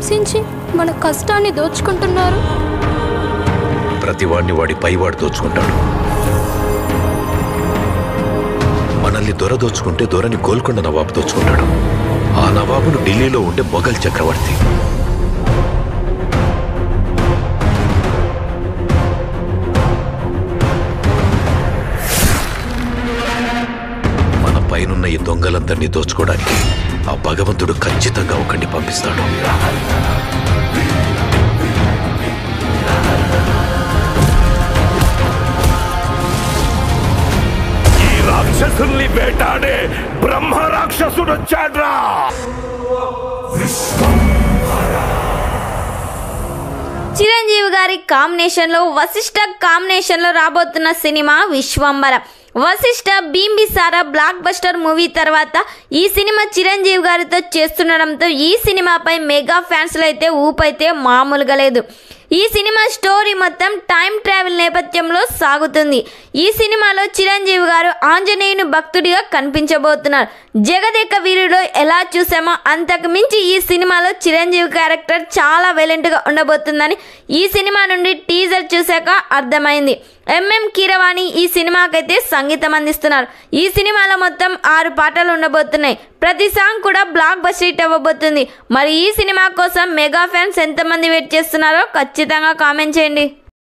హింసించి మన కష్టాన్ని దోచుకుంటున్నారు. ప్రతివాడిని వాడి పైవాడు దోచుకుంటాడు. మనల్ని దొర దోచుకుంటే దొరని గోల్కొండ నవాబు దోచుకుంటాడు. ఆ నవాబును ఢిల్లీలో ఉండే మొఘల్ చక్రవర్తి. మన పైనున్న ఈ దొంగలందరినీ దోచుకోవడానికి ఆ భగవంతుడు ఖచ్చితంగా ఒకరిని పంపిస్తాడు. రాక్షసుల్ని వేటాడే బ్రహ్మ రాక్షసుడు వచ్చాడ్రా. చిరంజీవి గారి కాంబినేషన్లో వశిష్ఠ కాంబినేషన్లో రాబోతున్న cinema Vishwambhara. Vassishta Bimbisara blockbuster movie తర్వాత ఈ సినిమా చిరంజీవి గారితో చేస్తుండడంతో ఈ సినిమాపై మెగా ఫ్యాన్స్లో అయితే ఊపైతే మామూలుగా లేదు. ఈ సినిమా స్టోరీ మొత్తం టైం ట్రావెల్ నేపథ్యంలో సాగుతుంది. ఈ సినిమాలో చిరంజీవి గారు ఆంజనేయుని భక్తుడిగా కనిపించబోతున్నారు. జగదేక వీరుడు ఎలా చూసామో అంతకు మించి ఈ సినిమాలో చిరంజీవి క్యారెక్టర్ చాలా వైలెంట్గా ఉండబోతుందని ఈ సినిమా నుండి టీజర్ చూశాక అర్థమైంది. ఎంఎం కీరవాణి ఈ సినిమాకైతే సంగీతం అందిస్తున్నారు. ఈ సినిమాలో మొత్తం 6 పాటలు ఉండబోతున్నాయి. ప్రతి సాంగ్ కూడా బ్లాక్ బస్టర్ హిట్ అవ్వబోతుంది. మరి ఈ సినిమా కోసం మెగా ఫ్యాన్స్ ఎంతమంది వెయిట్ చేస్తున్నారో ఖచ్చితంగా కామెంట్ చేయండి.